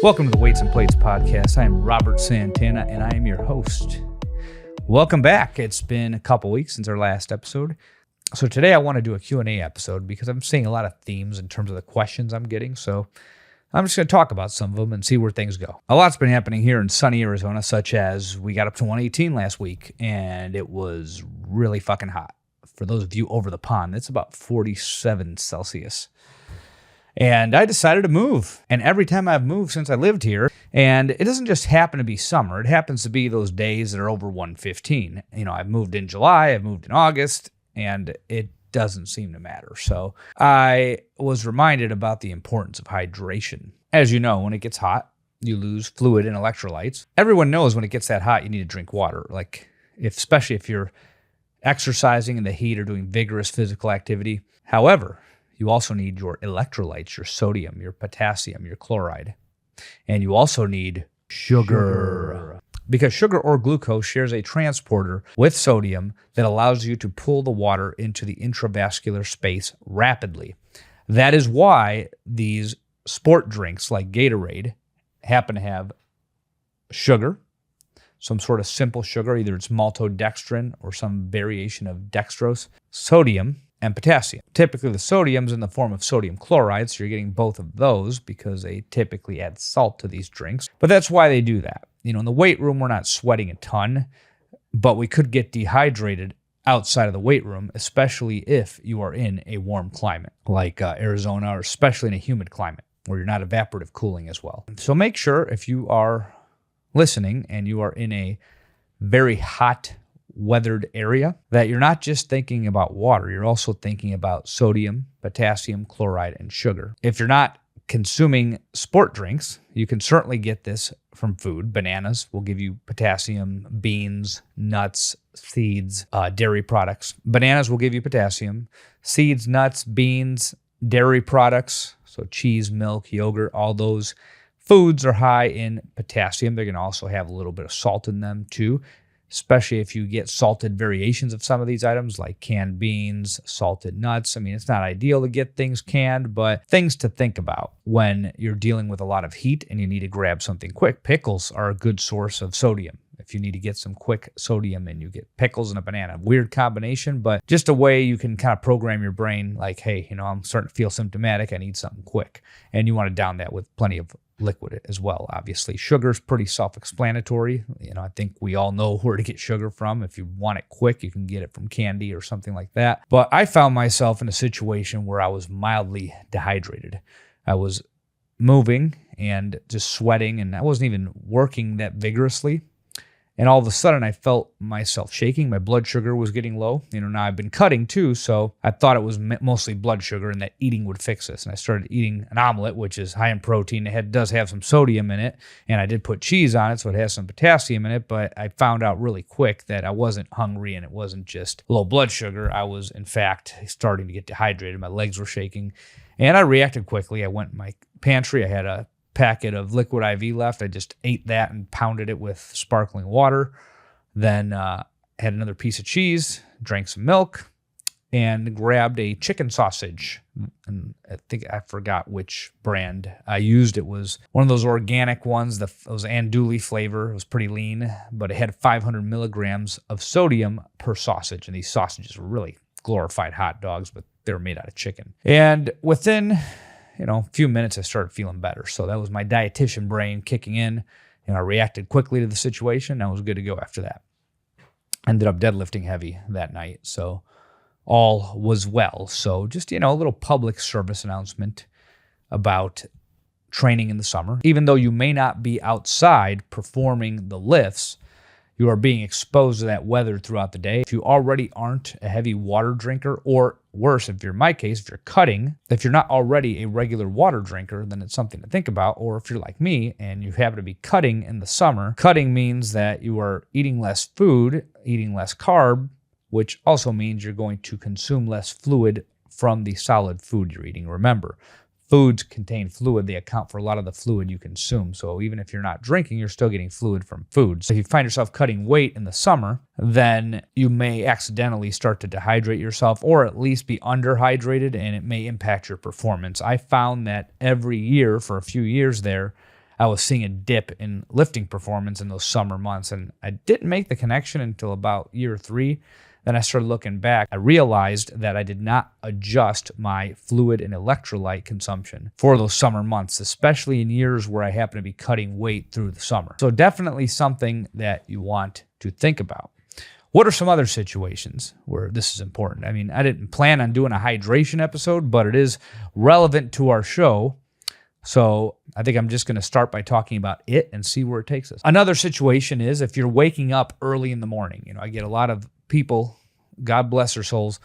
Welcome to the Weights and Plates podcast. I am Robert Santana, and I am your host. Welcome back. It's been a couple weeks since our last episode. So today I want to do a Q&A episode because I'm seeing a lot of themes in terms of the questions I'm getting. So I'm just going to talk about some of them and see where things go. A lot's been happening here in sunny Arizona, such as we got up to 118 last week, and it was really fucking hot. For those of you over the pond, it's about 47 Celsius. And I decided to move. And every time I've moved since I lived here, and it doesn't just happen to be summer, it happens to be those days that are over 115. You know, I've moved in July, I've moved in August, and it doesn't seem to matter. So I was reminded about the importance of hydration. As you know, when it gets hot, you lose fluid and electrolytes. Everyone knows when it gets that hot, you need to drink water. Especially if you're exercising in the heat or doing vigorous physical activity. However, you also need your electrolytes, your sodium, your potassium, your chloride. And you also need sugar. Because sugar or glucose shares a transporter with sodium that allows you to pull the water into the intravascular space rapidly. That is why these sport drinks like Gatorade happen to have sugar, some sort of simple sugar, either it's maltodextrin or some variation of dextrose, sodium, and potassium. Typically, the sodium's in the form of sodium chloride, so you're getting both of those because they typically add salt to these drinks. But that's why they do that. You know, in the weight room, we're not sweating a ton, but we could get dehydrated outside of the weight room, especially if you are in a warm climate like Arizona, or especially in a humid climate where you're not evaporative cooling as well. So make sure if you are listening and you are in a very hot weathered area that you're not just thinking about water, you're also thinking about sodium, potassium, chloride, and sugar. If you're not consuming sport drinks, you can certainly get this from food. Bananas will give you potassium, beans, nuts, seeds, dairy products. Bananas will give you potassium. Seeds, nuts, beans, dairy products, so cheese, milk, yogurt, all those foods are high in potassium. They're going to also have a little bit of salt in them too, especially if you get salted variations of some of these items like canned beans, salted nuts. I mean, it's not ideal to get things canned, but things to think about when you're dealing with a lot of heat and you need to grab something quick. Pickles are a good source of sodium. If you need to get some quick sodium and you get pickles and a banana. Weird combination, but just a way you can kind of program your brain like, hey, you know, I'm starting to feel symptomatic. I need something quick. And you want to down that with plenty of liquid as well. Obviously, sugar's pretty self-explanatory. You know, I think we all know where to get sugar from. If you want it quick, you can get it from candy or something like that. But I found myself in a situation where I was mildly dehydrated. I was moving and just sweating, and I wasn't even working that vigorously. And all of a sudden, I felt myself shaking. My blood sugar was getting low. You know, now I've been cutting too, so I thought it was mostly blood sugar and that eating would fix this. And I started eating an omelet, which is high in protein. It does have some sodium in it, and I did put cheese on it, so it has some potassium in it. But I found out really quick that I wasn't hungry, and it wasn't just low blood sugar. I was, in fact, starting to get dehydrated. My legs were shaking, and I reacted quickly. I went in my pantry. I had a packet of liquid IV left. I just ate that and pounded it with sparkling water. Then had another piece of cheese, drank some milk, and grabbed a chicken sausage. And I think I forgot which brand I used. It was one of those organic ones. It was andouille flavor. It was pretty lean, but it had 500 milligrams of sodium per sausage. And these sausages were really glorified hot dogs, but they were made out of chicken. And within a few minutes, I started feeling better. So that was my dietitian brain kicking in. I reacted quickly to the situation. I was good to go after that. Ended up deadlifting heavy that night. So all was well. So just, a little public service announcement about training in the summer. Even though you may not be outside performing the lifts, you are being exposed to that weather throughout the day. If you already aren't a heavy water drinker, or worse, if you're in my case, if you're cutting, if you're not already a regular water drinker, then it's something to think about. Or if you're like me and you happen to be cutting in the summer, cutting means that you are eating less food, eating less carb, which also means you're going to consume less fluid from the solid food you're eating. Remember, foods contain fluid. They account for a lot of the fluid you consume. So even if you're not drinking, you're still getting fluid from food. So if you find yourself cutting weight in the summer, then you may accidentally start to dehydrate yourself, or at least be underhydrated, and it may impact your performance. I found that every year for a few years there, I was seeing a dip in lifting performance in those summer months. And I didn't make the connection until about year 3. Then I started looking back. I realized that I did not adjust my fluid and electrolyte consumption for those summer months, especially in years where I happen to be cutting weight through the summer. So definitely something that you want to think about. What are some other situations where this is important? I mean, I didn't plan on doing a hydration episode, but it is relevant to our show. So I think I'm just going to start by talking about it and see where it takes us. Another situation is if you're waking up early in the morning. You know, I get a lot of people, God bless their souls,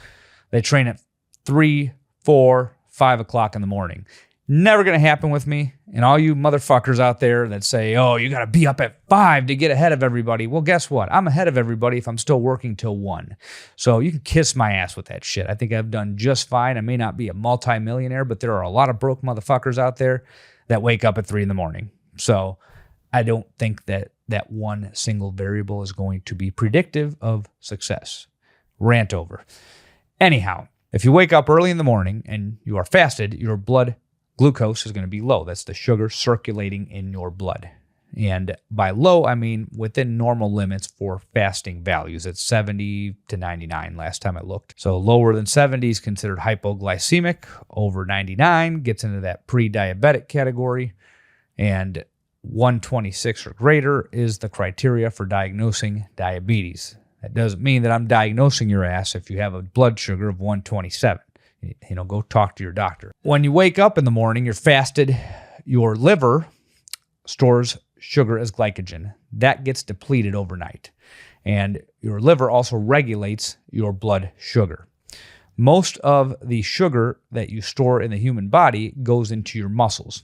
they train at 3, 4, 5 o'clock in the morning. Never going to happen with me. And all you motherfuckers out there that say, oh, you got to be up at 5 to get ahead of everybody. Well, guess what? I'm ahead of everybody if I'm still working till 1. So you can kiss my ass with that shit. I think I've done just fine. I may not be a multimillionaire, but there are a lot of broke motherfuckers out there that wake up at 3 in the morning. So I don't think that one single variable is going to be predictive of success. Rant over. Anyhow, if you wake up early in the morning and you are fasted, your blood glucose is going to be low. That's the sugar circulating in your blood. And by low, I mean within normal limits for fasting values. It's 70 to 99 last time I looked. So lower than 70 is considered hypoglycemic. Over 99 gets into that pre-diabetic category. And 126 or greater is the criteria for diagnosing diabetes. That doesn't mean that I'm diagnosing your ass if you have a blood sugar of 127. You know, go talk to your doctor. When you wake up in the morning, you're fasted, your liver stores sugar as glycogen. That gets depleted overnight. And your liver also regulates your blood sugar. Most of the sugar that you store in the human body goes into your muscles.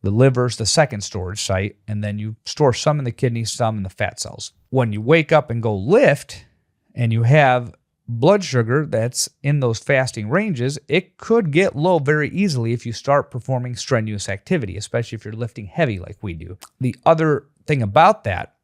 The liver's the second storage site, and then you store some in the kidneys, some in the fat cells. When you wake up and go lift, and you have blood sugar that's in those fasting ranges, it could get low very easily if you start performing strenuous activity, especially if you're lifting heavy like we do. The other thing about that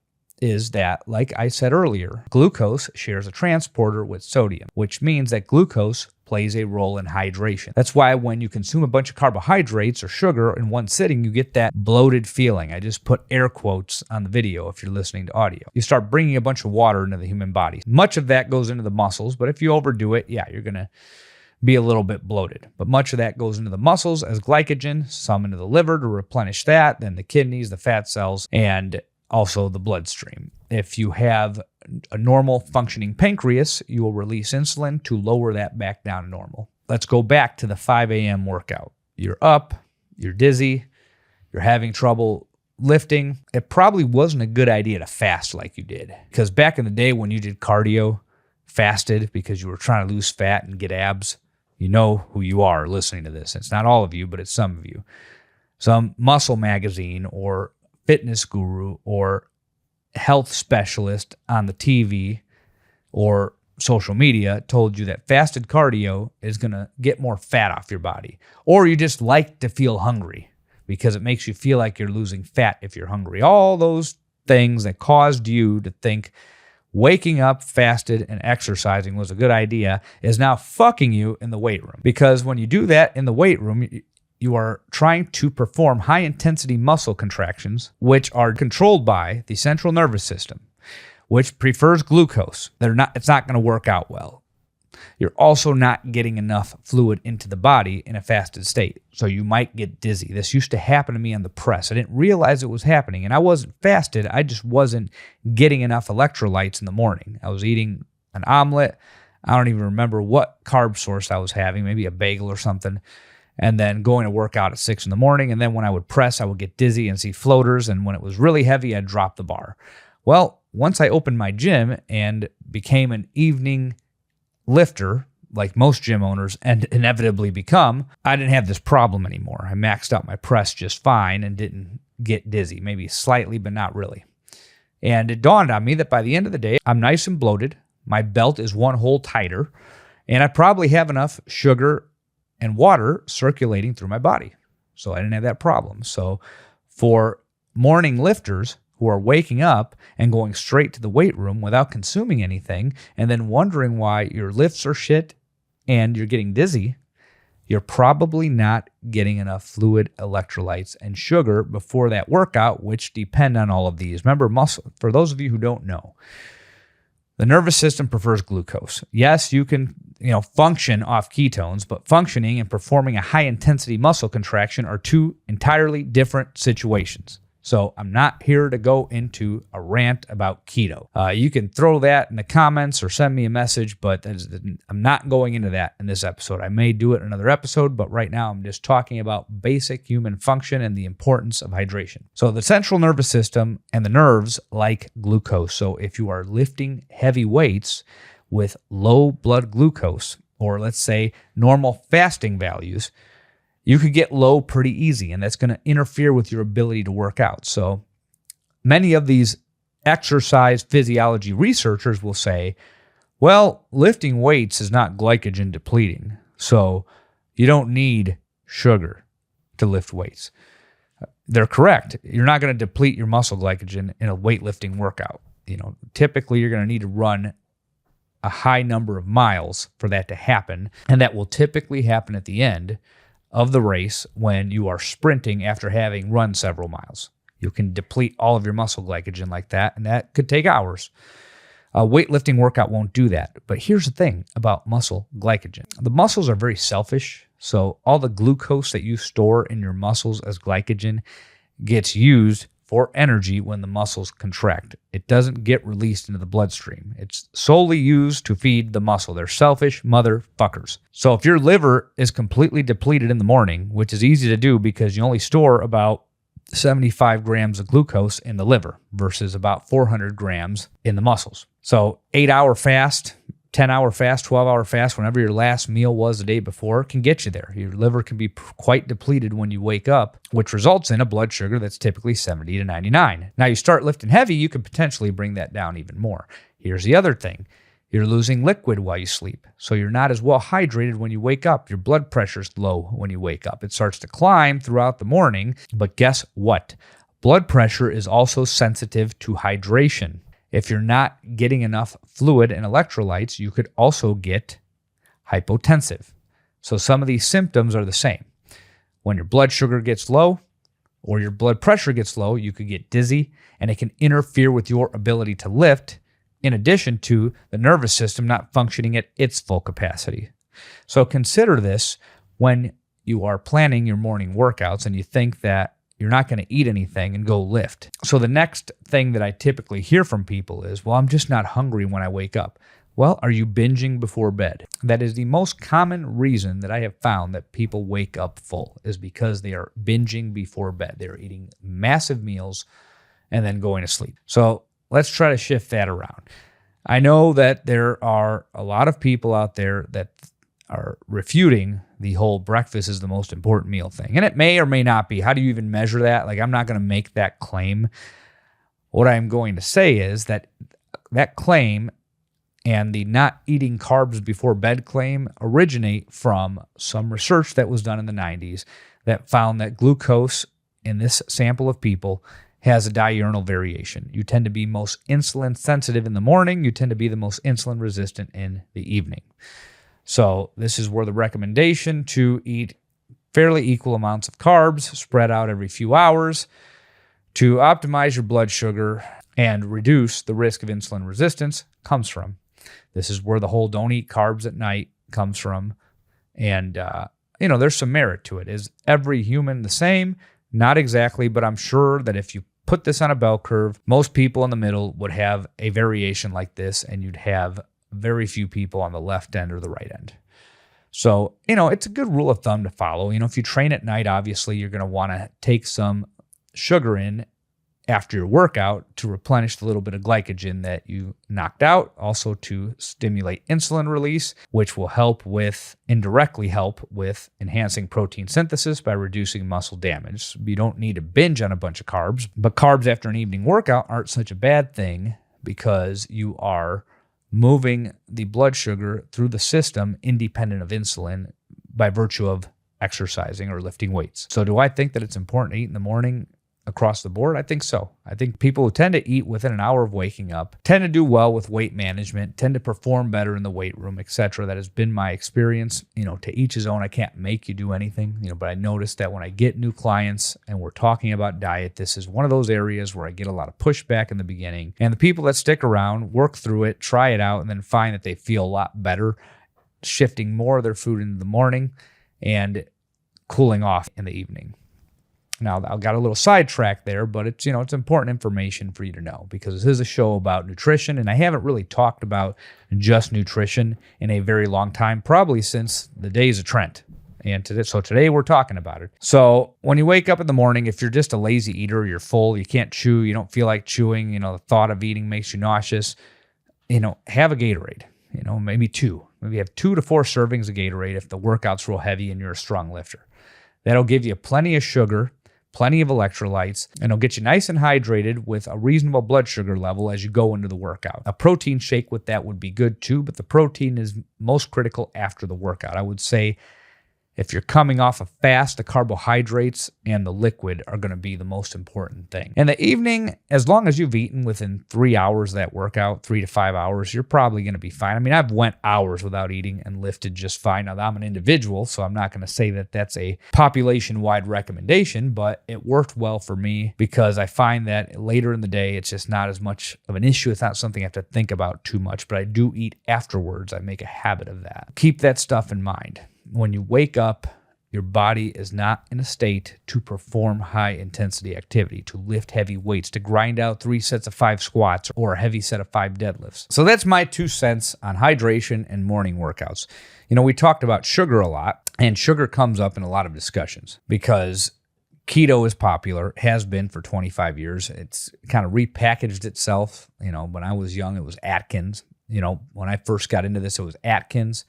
is that, like I said earlier, glucose shares a transporter with sodium, which means that glucose plays a role in hydration. That's why when you consume a bunch of carbohydrates or sugar in one sitting, you get that bloated feeling. I just put air quotes on the video if you're listening to audio. You start bringing a bunch of water into the human body. Much of that goes into the muscles, but if you overdo it, yeah, you're going to be a little bit bloated. But much of that goes into the muscles as glycogen, some into the liver to replenish that, then the kidneys, the fat cells, and also the bloodstream. If you have a normal functioning pancreas, you will release insulin to lower that back down to normal. Let's go back to the 5 a.m. workout. You're up, you're dizzy, you're having trouble lifting. It probably wasn't a good idea to fast like you did. Because back in the day when you did cardio, fasted because you were trying to lose fat and get abs, you know who you are listening to this. It's not all of you, but it's some of you. Some muscle magazine or fitness guru or health specialist on the TV or social media told you that fasted cardio is going to get more fat off your body. Or you just like to feel hungry because it makes you feel like you're losing fat if you're hungry. All those things that caused you to think waking up, fasted, and exercising was a good idea is now fucking you in the weight room. Because when you do that in the weight room, you are trying to perform high-intensity muscle contractions, which are controlled by the central nervous system, which prefers glucose. It's not going to work out well. You're also not getting enough fluid into the body in a fasted state, so you might get dizzy. This used to happen to me on the press. I didn't realize it was happening, and I wasn't fasted. I just wasn't getting enough electrolytes in the morning. I was eating an omelet. I don't even remember what carb source I was having, maybe a bagel or something, and then going to work out at 6 in the morning. And then when I would press, I would get dizzy and see floaters. And when it was really heavy, I'd drop the bar. Well, once I opened my gym and became an evening lifter, like most gym owners and inevitably become, I didn't have this problem anymore. I maxed out my press just fine and didn't get dizzy, maybe slightly, but not really. And it dawned on me that by the end of the day, I'm nice and bloated. My belt is one hole tighter, and I probably have enough sugar and water circulating through my body. So I didn't have that problem. So for morning lifters who are waking up and going straight to the weight room without consuming anything and then wondering why your lifts are shit and you're getting dizzy, you're probably not getting enough fluid, electrolytes, and sugar before that workout, which depend on all of these. Remember, muscle, for those of you who don't know, the nervous system prefers glucose. Yes, you can, function off ketones, but functioning and performing a high-intensity muscle contraction are two entirely different situations. So I'm not here to go into a rant about keto. You can throw that in the comments or send me a message, but I'm not going into that in this episode. I may do it in another episode, but right now I'm just talking about basic human function and the importance of hydration. So the central nervous system and the nerves like glucose. So if you are lifting heavy weights with low blood glucose, or let's say normal fasting values, you could get low pretty easy, and that's going to interfere with your ability to work out. So many of these exercise physiology researchers will say, well, lifting weights is not glycogen depleting, so you don't need sugar to lift weights. They're correct. You're not going to deplete your muscle glycogen in a weightlifting workout. Typically you're going to need to run a high number of miles for that to happen, and that will typically happen at the end of the race when you are sprinting after having run several miles. You can deplete all of your muscle glycogen like that, and that could take hours. A weightlifting workout won't do that. But here's the thing about muscle glycogen. The muscles are very selfish, so all the glucose that you store in your muscles as glycogen gets used for energy when the muscles contract. It doesn't get released into the bloodstream. It's solely used to feed the muscle. They're selfish motherfuckers. So if your liver is completely depleted in the morning, which is easy to do because you only store about 75 grams of glucose in the liver versus about 400 grams in the muscles. So 8-hour fast, 10-hour fast, 12-hour fast, whenever your last meal was the day before, can get you there. Your liver can be quite depleted when you wake up, which results in a blood sugar that's typically 70 to 99. Now, you start lifting heavy, you can potentially bring that down even more. Here's the other thing. You're losing liquid while you sleep, so you're not as well hydrated when you wake up. Your blood pressure's low when you wake up. It starts to climb throughout the morning, but guess what? Blood pressure is also sensitive to hydration. If you're not getting enough fluid and electrolytes, you could also get hypotensive. So some of these symptoms are the same. When your blood sugar gets low or your blood pressure gets low, you could get dizzy, and it can interfere with your ability to lift, in addition to the nervous system not functioning at its full capacity. So consider this when you are planning your morning workouts and you think that you're not going to eat anything and go lift. So the next thing that I typically hear from people is, well, I'm just not hungry when I wake up. Well, are you binging before bed? That is the most common reason that I have found that people wake up full, is because they are binging before bed. They're eating massive meals and then going to sleep. So let's try to shift that around. I know that there are a lot of people out there that are refuting the whole breakfast is the most important meal thing. And it may or may not be. How do you even measure that? I'm not going to make that claim. What I'm going to say is that that claim and the not eating carbs before bed claim originate from some research that was done in the 90s that found that glucose in this sample of people has a diurnal variation. You tend to be most insulin sensitive in the morning. You tend to be the most insulin resistant in the evening. So this is where the recommendation to eat fairly equal amounts of carbs spread out every few hours to optimize your blood sugar and reduce the risk of insulin resistance comes from. This is where the whole don't eat carbs at night comes from. And, there's some merit to it. Is every human the same? Not exactly, but I'm sure that if you put this on a bell curve, most people in the middle would have a variation like this, and you'd have very few people on the left end or the right end. So, it's a good rule of thumb to follow. If you train at night, obviously you're going to want to take some sugar in after your workout to replenish the little bit of glycogen that you knocked out, also to stimulate insulin release, which will indirectly help with enhancing protein synthesis by reducing muscle damage. You don't need to binge on a bunch of carbs, but carbs after an evening workout aren't such a bad thing because you are moving the blood sugar through the system independent of insulin by virtue of exercising or lifting weights. So do I think that it's important to eat in the morning? across the board? I think so. I think people who tend to eat within an hour of waking up tend to do well with weight management, tend to perform better in the weight room, etc. That has been my experience. To each his own. I can't make you do anything, but I noticed that when I get new clients and we're talking about diet, this is one of those areas where I get a lot of pushback in the beginning. And the people that stick around, work through it, try it out, and then find that they feel a lot better, shifting more of their food into the morning and cooling off in the evening. Now, I got a little sidetracked there, but it's important information for you to know, because this is a show about nutrition, and I haven't really talked about just nutrition in a very long time, probably since the days of Trent. And today we're talking about it. So when you wake up in the morning, if you're just a lazy eater, you're full, you can't chew, you don't feel like chewing, the thought of eating makes you nauseous, have a Gatorade, maybe two. Maybe have 2 to 4 servings of Gatorade if the workout's real heavy and you're a strong lifter. That'll give you plenty of sugar, plenty of electrolytes, and it'll get you nice and hydrated with a reasonable blood sugar level as you go into the workout. A protein shake with that would be good too, but the protein is most critical after the workout. I would say if you're coming off a fast, the carbohydrates and the liquid are going to be the most important thing. In the evening, as long as you've eaten within 3 hours of that workout, 3 to 5 hours, you're probably going to be fine. I mean, I've went hours without eating and lifted just fine. Now, I'm an individual, so I'm not going to say that that's a population-wide recommendation, but it worked well for me because I find that later in the day, it's just not as much of an issue. It's not something I have to think about too much, but I do eat afterwards. I make a habit of that. Keep that stuff in mind. When you wake up, your body is not in a state to perform high-intensity activity, to lift heavy weights, to grind out 3 sets of 5 squats or a heavy set of 5 deadlifts. So that's my 2 cents on hydration and morning workouts. We talked about sugar a lot, and sugar comes up in a lot of discussions because keto is popular, has been for 25 years. It's kind of repackaged itself. When I was young, it was Atkins. When I first got into this, it was Atkins.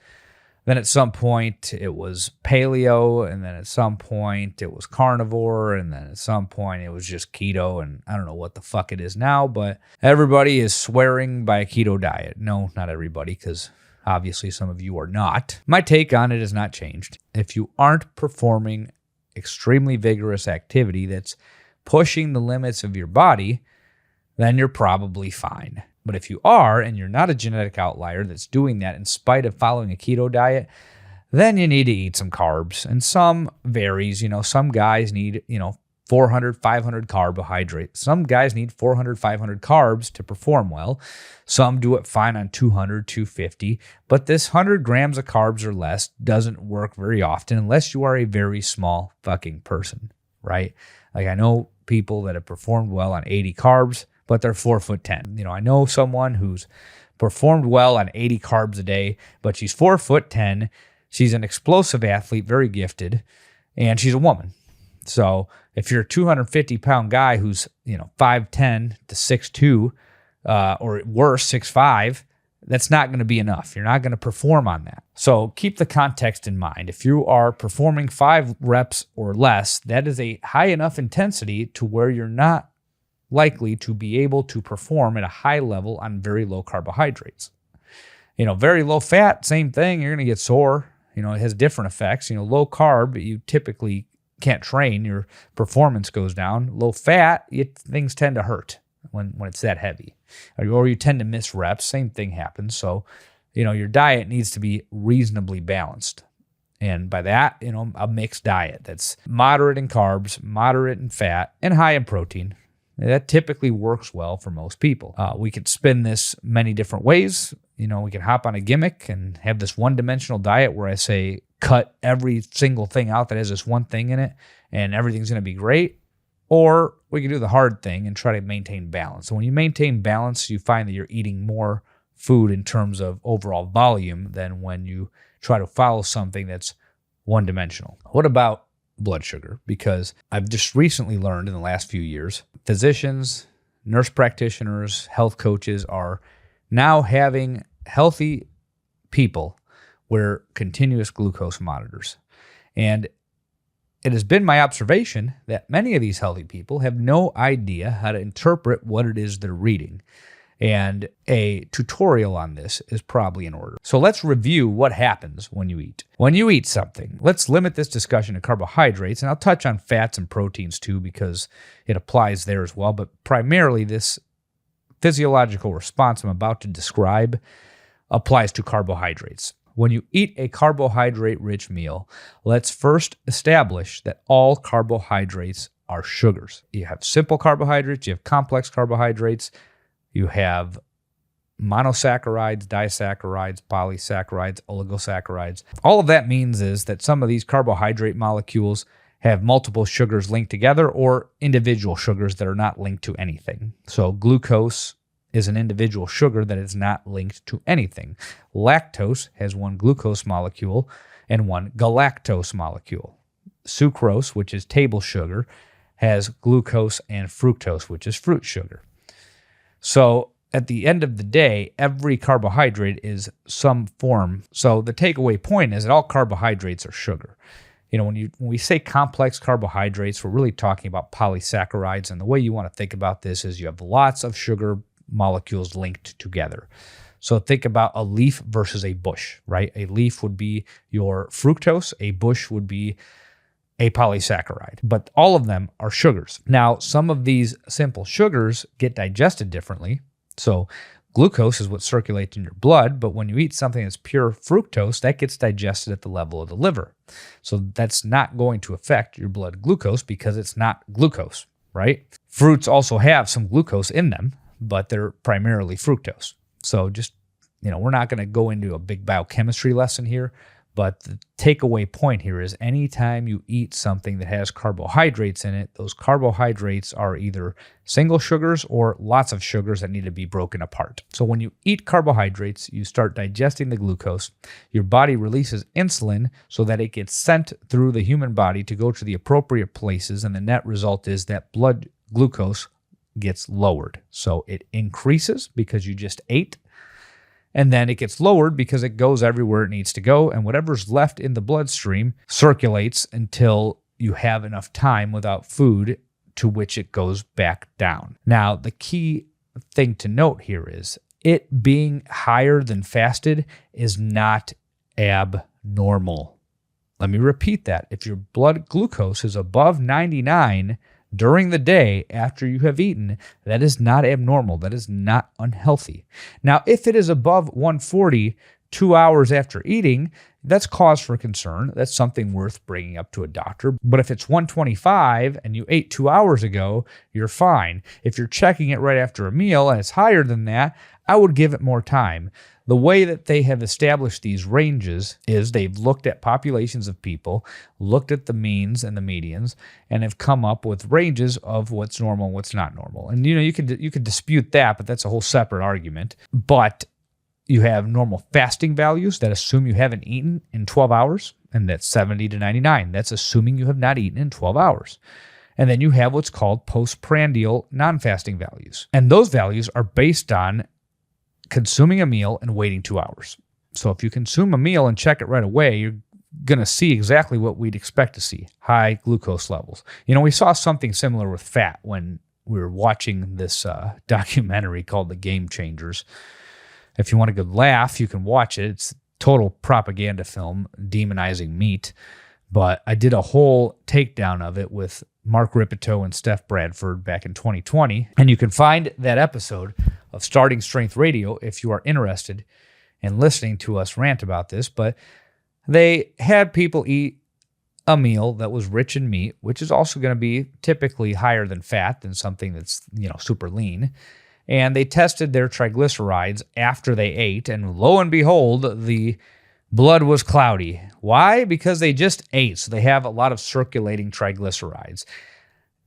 Then at some point it was paleo, and then at some point it was carnivore, and then at some point it was just keto, and I don't know what the fuck it is now, but everybody is swearing by a keto diet. No, not everybody, because obviously some of you are not. My take on it has not changed. If you aren't performing extremely vigorous activity that's pushing the limits of your body, then you're probably fine. But if you are, and you're not a genetic outlier that's doing that in spite of following a keto diet, then you need to eat some carbs. And some varies. Some guys need, 400, 500 carbohydrates. Some guys need 400, 500 carbs to perform well. Some do it fine on 200, 250. But this 100 grams of carbs or less doesn't work very often unless you are a very small fucking person, right? Like I know people that have performed well on 80 carbs, but they're 4'10". I know someone who's performed well on 80 carbs a day, but she's 4'10". She's an explosive athlete, very gifted, and she's a woman. So if you're a 250-pound guy who's 5'10" to 6'2", or worse, 6'5", that's not going to be enough. You're not going to perform on that. So keep the context in mind. If you are performing 5 reps or less, that is a high enough intensity to where you're not likely to be able to perform at a high level on very low carbohydrates. Very low fat, same thing. You're going to get sore. It has different effects. Low carb, you typically can't train. Your performance goes down. Low fat, things tend to hurt when it's that heavy. Or you tend to miss reps. Same thing happens. So, your diet needs to be reasonably balanced. And by that, a mixed diet that's moderate in carbs, moderate in fat, and high in protein. That typically works well for most people. We could spin this many different ways. We can hop on a gimmick and have this one-dimensional diet where I say cut every single thing out that has this one thing in it and everything's going to be great. Or we can do the hard thing and try to maintain balance. So when you maintain balance, you find that you're eating more food in terms of overall volume than when you try to follow something that's one-dimensional. What about blood sugar? Because I've just recently learned in the last few years, physicians, nurse practitioners, health coaches are now having healthy people wear continuous glucose monitors. And it has been my observation that many of these healthy people have no idea how to interpret what it is they're reading. And a tutorial on this is probably in order. So let's review what happens when you eat. When you eat something, let's limit this discussion to carbohydrates, and I'll touch on fats and proteins too because it applies there as well. But primarily this physiological response I'm about to describe applies to carbohydrates. When you eat a carbohydrate-rich meal, let's first establish that all carbohydrates are sugars. You have simple carbohydrates, you have complex carbohydrates, you have monosaccharides, disaccharides, polysaccharides, oligosaccharides. All of that means is that some of these carbohydrate molecules have multiple sugars linked together or individual sugars that are not linked to anything. So glucose is an individual sugar that is not linked to anything. Lactose has one glucose molecule and one galactose molecule. Sucrose, which is table sugar, has glucose and fructose, which is fruit sugar. So at the end of the day, every carbohydrate is some form. So the takeaway point is that all carbohydrates are sugar. When we say complex carbohydrates, we're really talking about polysaccharides. And the way you want to think about this is you have lots of sugar molecules linked together. So think about a leaf versus a bush, right? A leaf would be your fructose, a bush would be a polysaccharide, but all of them are sugars. Now, some of these simple sugars get digested differently. So glucose is what circulates in your blood, but when you eat something that's pure fructose, that gets digested at the level of the liver. So that's not going to affect your blood glucose because it's not glucose, right? Fruits also have some glucose in them, but they're primarily fructose. So just, we're not going to go into a big biochemistry lesson here, but the takeaway point here is anytime you eat something that has carbohydrates in it, those carbohydrates are either single sugars or lots of sugars that need to be broken apart. So when you eat carbohydrates, you start digesting the glucose. Your body releases insulin so that it gets sent through the human body to go to the appropriate places, and the net result is that blood glucose gets lowered. So it increases because you just ate, and then it gets lowered because it goes everywhere it needs to go, and whatever's left in the bloodstream circulates until you have enough time without food to which it goes back down. Now, the key thing to note here is it being higher than fasted is not abnormal. Let me repeat that. If your blood glucose is above 99 during the day after you have eaten, that is not abnormal. That is not unhealthy. Now, if it is above 140 2 hours after eating, that's cause for concern. That's something worth bringing up to a doctor. But if it's 125 and you ate 2 hours ago, you're fine. If you're checking it right after a meal and it's higher than that, I would give it more time. The way that they have established these ranges is they've looked at populations of people, looked at the means and the medians, and have come up with ranges of what's normal and what's not normal. And you could dispute that, but that's a whole separate argument. But you have normal fasting values that assume you haven't eaten in 12 hours, and that's 70 to 99. That's assuming you have not eaten in 12 hours. And then you have what's called postprandial non-fasting values. And those values are based on consuming a meal and waiting 2 hours. So if you consume a meal and check it right away, you're going to see exactly what we'd expect to see, high glucose levels. We saw something similar with fat when we were watching this documentary called The Game Changers. If you want a good laugh, you can watch it. It's a total propaganda film demonizing meat. But I did a whole takedown of it with Mark Ripito and Steph Bradford back in 2020. And you can find that episode of Starting Strength Radio if you are interested in listening to us rant about this. But they had people eat a meal that was rich in meat, which is also going to be typically higher than fat than something that's, super lean. And they tested their triglycerides after they ate, and lo and behold, the blood was cloudy. Why? Because they just ate, so they have a lot of circulating triglycerides.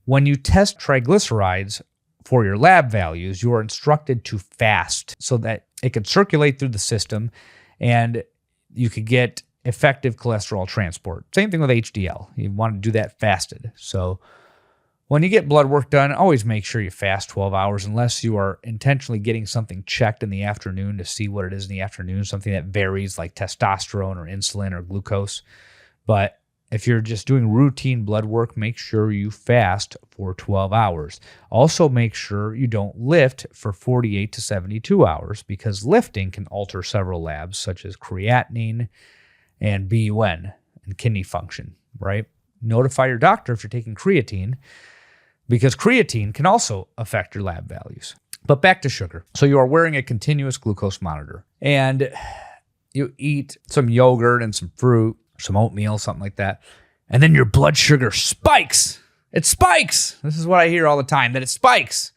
When you test triglycerides for your lab values, you are instructed to fast so that it can circulate through the system and you could get effective cholesterol transport. Same thing with HDL. You want to do that fasted. So when you get blood work done, always make sure you fast 12 hours unless you are intentionally getting something checked in the afternoon to see what it is in the afternoon, something that varies like testosterone or insulin or glucose. But If you're just doing routine blood work, make sure you fast for 12 hours. Also, make sure you don't lift for 48 to 72 hours because lifting can alter several labs such as creatinine and BUN and kidney function, right? Notify your doctor if you're taking creatine because creatine can also affect your lab values. But back to sugar. So you are wearing a continuous glucose monitor and you eat some yogurt and some fruit, some oatmeal, something like that, and then your blood sugar spikes. It spikes. This is what I hear all the time, that it spikes.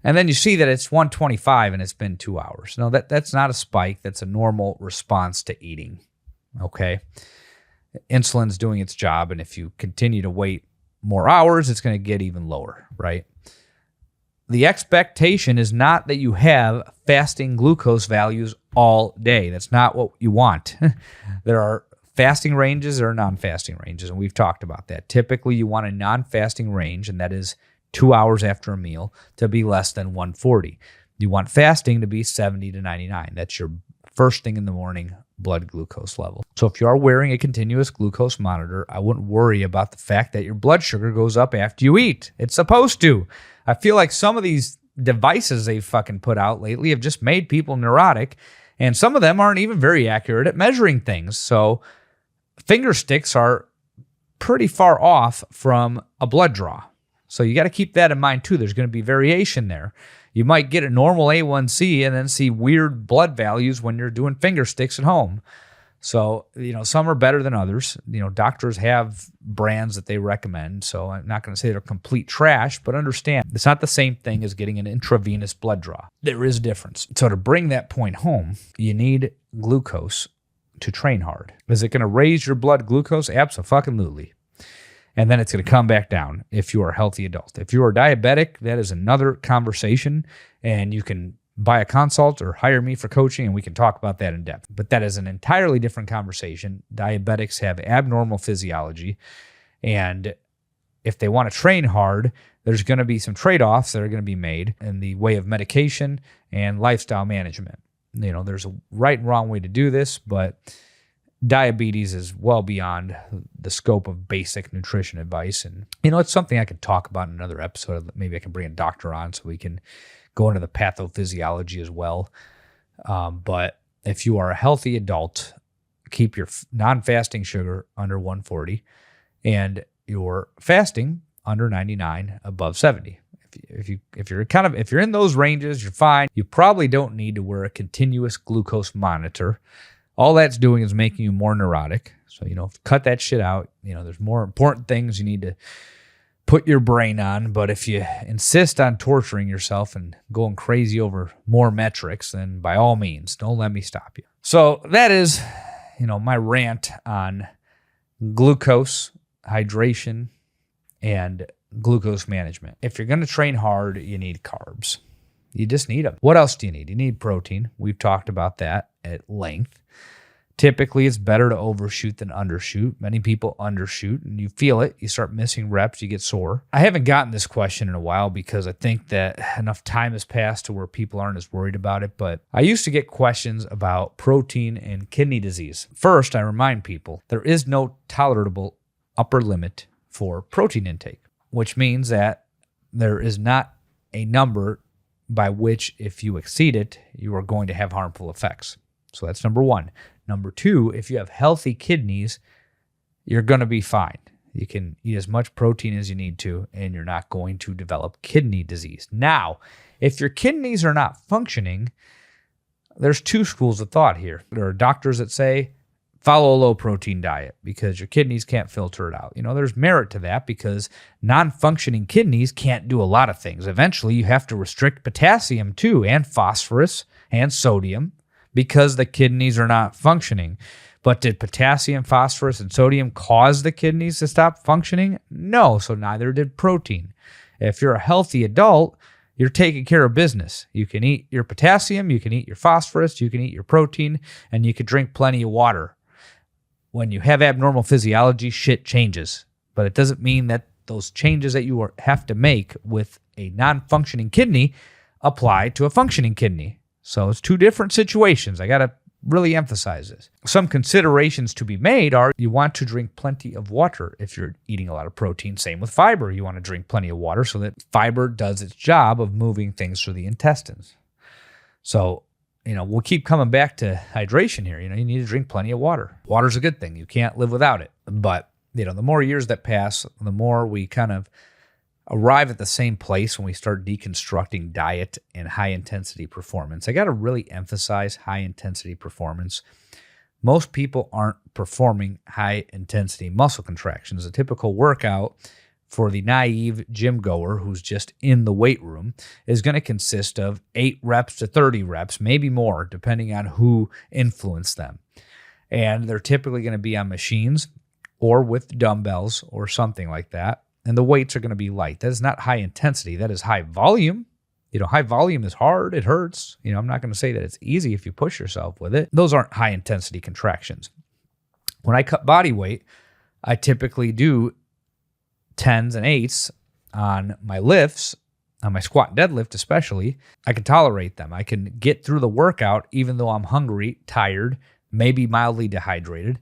And then you see that it's 125 and it's been 2 hours. No, that's not a spike. That's a normal response to eating, okay? Insulin's doing its job, and if you continue to wait more hours, it's going to get even lower, right? The expectation is not that you have fasting glucose values all day. That's not what you want. There are fasting ranges, there are non-fasting ranges, and we've talked about that. Typically, you want a non-fasting range, and that is 2 hours after a meal, to be less than 140. You want fasting to be 70 to 99. That's your first thing in the morning blood glucose level. So if you are wearing a continuous glucose monitor, I wouldn't worry about the fact that your blood sugar goes up after you eat. It's supposed to. I feel like some of these devices they've fucking put out lately have just made people neurotic, and some of them aren't even very accurate at measuring things. So finger sticks are pretty far off from a blood draw. So you got to keep that in mind too. There's going to be variation there. You might get a normal A1C and then see weird blood values when you're doing finger sticks at home. So, some are better than others. Doctors have brands that they recommend. So I'm not going to say they're complete trash, but understand it's not the same thing as getting an intravenous blood draw. There is a difference. So to bring that point home, you need glucose to train hard. Is it going to raise your blood glucose? Abso-fucking-lutely. And then it's going to come back down if you are a healthy adult. If you are diabetic, that is another conversation, and you can buy a consult or hire me for coaching, and we can talk about that in depth. But that is an entirely different conversation. Diabetics have abnormal physiology, and if they want to train hard, there's going to be some trade-offs that are going to be made in the way of medication and lifestyle management. There's a right and wrong way to do this, but diabetes is well beyond the scope of basic nutrition advice. And, it's something I could talk about in another episode. Maybe I can bring a doctor on so we can go into the pathophysiology as well. But if you are a healthy adult, keep your non-fasting sugar under 140 and your fasting under 99, above 70. If you're in those ranges, you're fine. You probably don't need to wear a continuous glucose monitor. All that's doing is making you more neurotic. So, cut that shit out. There's more important things you need to put your brain on. But if you insist on torturing yourself and going crazy over more metrics, then by all means, don't let me stop you. So that is, my rant on glucose, hydration, and glucose management. If you're going to train hard, you need carbs. You just need them. What else do you need? You need protein. We've talked about that at length. Typically, it's better to overshoot than undershoot. Many people undershoot, and you feel it. You start missing reps, you get sore. I haven't gotten this question in a while because I think that enough time has passed to where people aren't as worried about it, but I used to get questions about protein and kidney disease. First, I remind people there is no tolerable upper limit for protein intake, which means that there is not a number by which, if you exceed it, you are going to have harmful effects. So that's number one. Number two, if you have healthy kidneys, you're going to be fine. You can eat as much protein as you need to, and you're not going to develop kidney disease. Now, if your kidneys are not functioning, there's two schools of thought here. There are doctors that say, follow a low-protein diet because your kidneys can't filter it out. There's merit to that because non-functioning kidneys can't do a lot of things. Eventually, you have to restrict potassium too, and phosphorus and sodium, because the kidneys are not functioning. But did potassium, phosphorus, and sodium cause the kidneys to stop functioning? No, so neither did protein. If you're a healthy adult, you're taking care of business. You can eat your potassium, you can eat your phosphorus, you can eat your protein, and you can drink plenty of water. When you have abnormal physiology, shit changes. But it doesn't mean that those changes that you have to make with a non-functioning kidney apply to a functioning kidney. So it's two different situations. I got to really emphasize this. Some considerations to be made are you want to drink plenty of water if you're eating a lot of protein. Same with fiber. You want to drink plenty of water so that fiber does its job of moving things through the intestines. So, we'll keep coming back to hydration here. You need to drink plenty of water. Water's a good thing. You can't live without it. But, the more years that pass, the more we kind of arrive at the same place when we start deconstructing diet and high-intensity performance. I got to really emphasize high-intensity performance. Most people aren't performing high-intensity muscle contractions. A typical workout for the naive gym goer who's just in the weight room is going to consist of 8 reps to 30 reps, maybe more, depending on who influenced them. And they're typically going to be on machines or with dumbbells or something like that. And the weights are going to be light. That is not high intensity. That is high volume. High volume is hard. It hurts. I'm not going to say that it's easy if you push yourself with it. Those aren't high intensity contractions. When I cut body weight, I typically do 10s and 8s on my lifts, on my squat and deadlift especially. I can tolerate them. I can get through the workout even though I'm hungry, tired, maybe mildly dehydrated.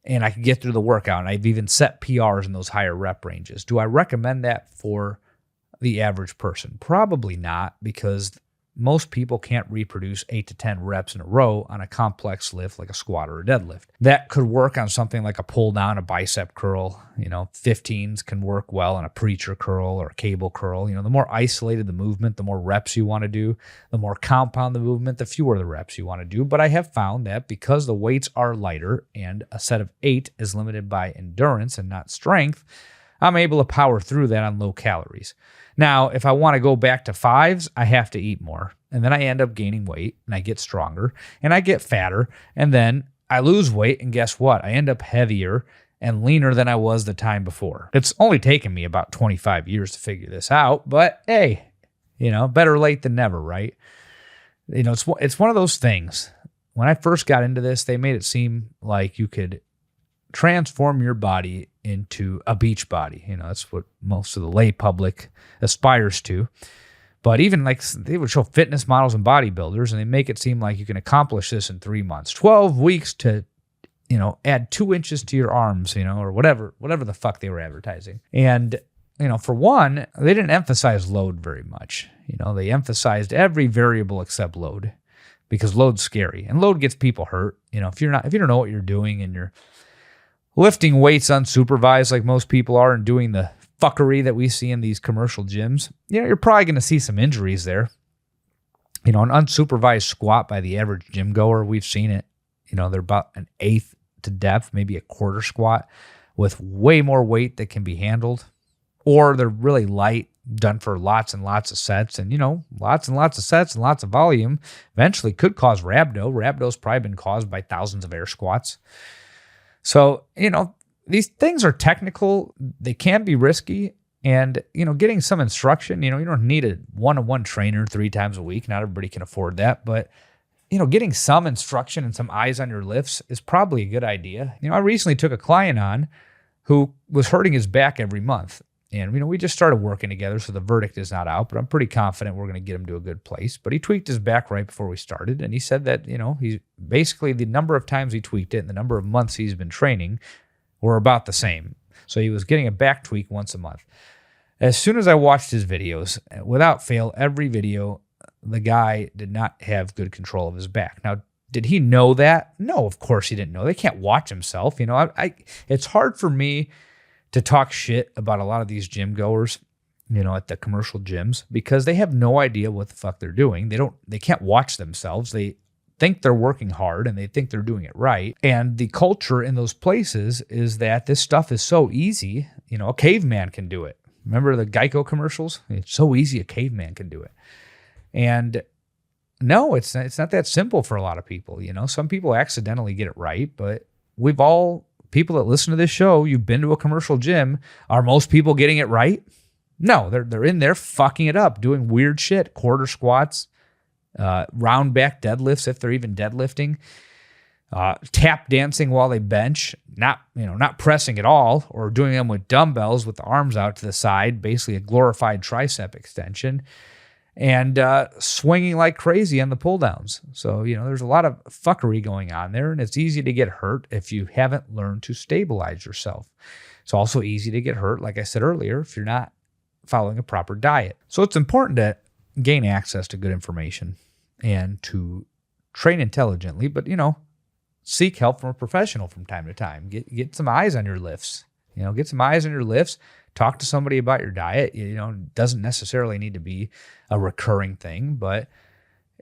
And I can get through the workout. And I've even set PRs in those higher rep ranges. Do I recommend that for the average person? Probably not, because most people can't reproduce 8 to 10 reps in a row on a complex lift like a squat or a deadlift. That could work on something like a pull down, a bicep curl. 15s can work well on a preacher curl or a cable curl. The more isolated the movement, the more reps you want to do. The more compound the movement, the fewer the reps you want to do. But I have found that because the weights are lighter and a set of 8 is limited by endurance and not strength, I'm able to power through that on low calories. Now, if I want to go back to 5s, I have to eat more. And then I end up gaining weight and I get stronger and I get fatter. And then I lose weight. And guess what? I end up heavier and leaner than I was the time before. It's only taken me about 25 years to figure this out. But hey, better late than never, right? It's one of those things. When I first got into this, they made it seem like you could transform your body into a beach body. That's what most of the lay public aspires to. But even like they would show fitness models and bodybuilders, and they make it seem like you can accomplish this in 3 months, 12 weeks to, add 2 inches to your arms, or whatever the fuck they were advertising. And, for one, they didn't emphasize load very much. They emphasized every variable except load, because load's scary and load gets people hurt. If you don't know what you're doing and you're lifting weights unsupervised like most people are and doing the fuckery that we see in these commercial gyms, you're probably going to see some injuries there. An unsupervised squat by the average gym goer, we've seen it. They're about an eighth to depth, maybe a quarter squat with way more weight that can be handled. Or they're really light, done for lots and lots of sets. And, lots and lots of sets and lots of volume eventually could cause rhabdo. Rhabdo's probably been caused by thousands of air squats. So, these things are technical. They can be risky. And, getting some instruction, you don't need a one-on-one trainer 3 times a week. Not everybody can afford that. But, getting some instruction and some eyes on your lifts is probably a good idea. I recently took a client on who was hurting his back every month. And, we just started working together, so the verdict is not out, but I'm pretty confident we're going to get him to a good place. But he tweaked his back right before we started, and he said that, he's basically the number of times he tweaked it and the number of months he's been training were about the same. So he was getting a back tweak once a month. As soon as I watched his videos, without fail, every video, the guy did not have good control of his back. Now, did he know that? No, of course he didn't know. They can't watch himself. It's hard for me to talk shit about a lot of these gym goers, at the commercial gyms, because they have no idea what the fuck they're doing. They can't watch themselves. They think they're working hard and they think they're doing it right. And the culture in those places is that this stuff is so easy. A caveman can do it. Remember the Geico commercials? It's so easy, a caveman can do it. And no, it's not that simple for a lot of people. Some people accidentally get it right, but people that listen to this show, you've been to a commercial gym. Are most people getting it right? No, they're in there fucking it up, doing weird shit, quarter squats, round back deadlifts if they're even deadlifting, tap dancing while they bench, not pressing at all, or doing them with dumbbells with the arms out to the side, basically a glorified tricep extension. and swinging like crazy on the pull downs. So, there's a lot of fuckery going on there, and it's easy to get hurt if you haven't learned to stabilize yourself. It's also easy to get hurt, like I said earlier, if you're not following a proper diet. So it's important to gain access to good information and to train intelligently, but, seek help from a professional from time to time. Get some eyes on your lifts. Get some eyes on your lifts. Talk to somebody about your diet. It doesn't necessarily need to be a recurring thing, but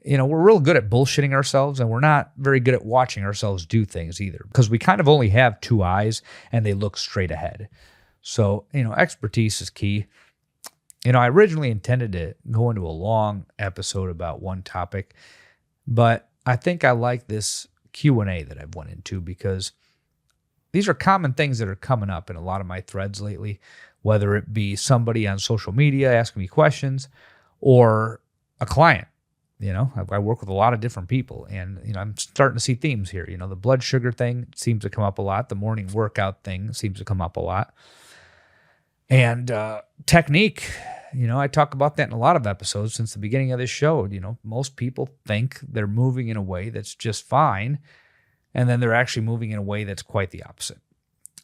we're real good at bullshitting ourselves, and we're not very good at watching ourselves do things either, because we kind of only have two eyes and they look straight ahead. So, expertise is key. I originally intended to go into a long episode about one topic, but I think I like this Q&A that I've went into, because these are common things that are coming up in a lot of my threads lately, whether it be somebody on social media asking me questions or a client. I work with a lot of different people, and, I'm starting to see themes here. The blood sugar thing seems to come up a lot. The morning workout thing seems to come up a lot. And technique, I talk about that in a lot of episodes since the beginning of this show. Most people think they're moving in a way that's just fine, and then they're actually moving in a way that's quite the opposite.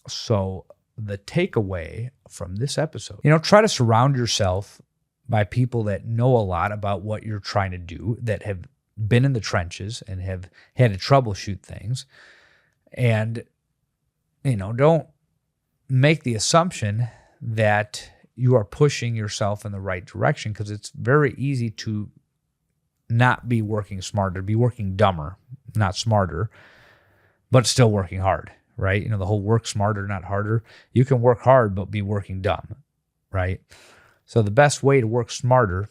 So the takeaway from this episode, try to surround yourself by people that know a lot about what you're trying to do, that have been in the trenches and have had to troubleshoot things. And, don't make the assumption that you are pushing yourself in the right direction, because it's very easy to not be working smarter, be working dumber, not smarter, but still working hard, right? The whole work smarter, not harder. You can work hard, but be working dumb, right? So the best way to work smarter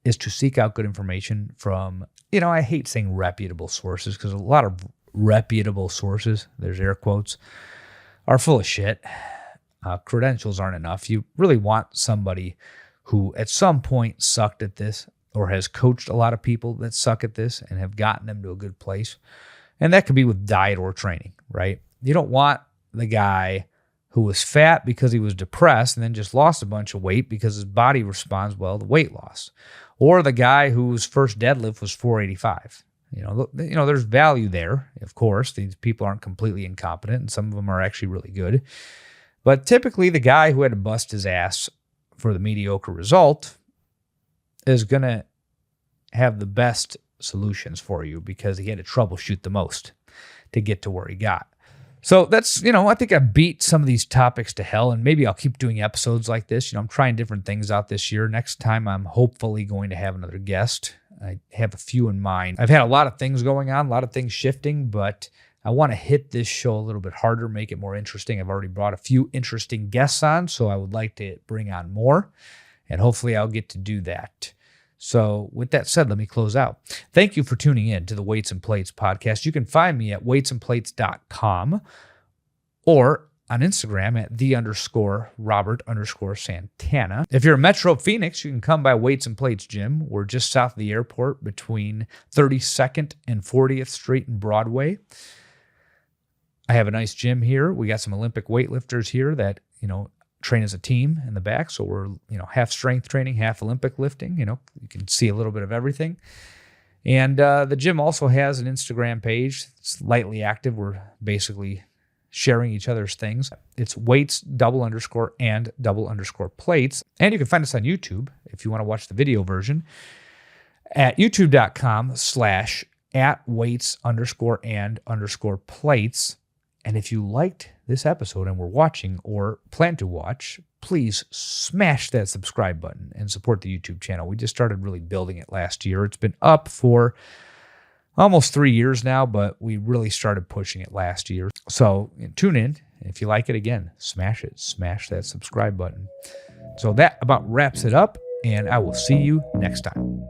is to seek out good information from, I hate saying reputable sources, because a lot of reputable sources, there's air quotes, are full of shit. Credentials aren't enough. You really want somebody who at some point sucked at this, or has coached a lot of people that suck at this and have gotten them to a good place. And that could be with diet or training, right? You don't want the guy who was fat because he was depressed and then just lost a bunch of weight because his body responds well to weight loss. Or the guy whose first deadlift was 485. There's value there, of course. These people aren't completely incompetent, and some of them are actually really good. But typically, the guy who had to bust his ass for the mediocre result is going to have the best solutions for you, because he had to troubleshoot the most to get to where he got. So that's, I think I beat some of these topics to hell, and maybe I'll keep doing episodes like this. I'm trying different things out this year. Next time, I'm hopefully going to have another guest. I have a few in mind. I've had a lot of things going on, a lot of things shifting, but I want to hit this show a little bit harder, make it more interesting. I've already brought a few interesting guests on, so I would like to bring on more, and hopefully I'll get to do that. So with that said, let me close out. Thank you for tuning in to the Weights and Plates podcast. You can find me at weightsandplates.com or on Instagram at _Robert_Santana. If you're in Metro Phoenix, you can come by Weights and Plates Gym. We're just south of the airport between 32nd and 40th Street and Broadway. I have a nice gym here. We got some Olympic weightlifters here that, train as a team in the back. So we're, half strength training, half Olympic lifting. You can see a little bit of everything. And the gym also has an Instagram page. It's lightly active. We're basically sharing each other's things. It's weights _and_plates. And you can find us on YouTube if you want to watch the video version at youtube.com/@weights_and_plates. And if you liked this episode and were watching or plan to watch, please smash that subscribe button and support the YouTube channel. We just started really building it last year. It's been up for almost 3 years now, but we really started pushing it last year. So tune in. If you like it, again, smash it. Smash that subscribe button. So that about wraps it up, and I will see you next time.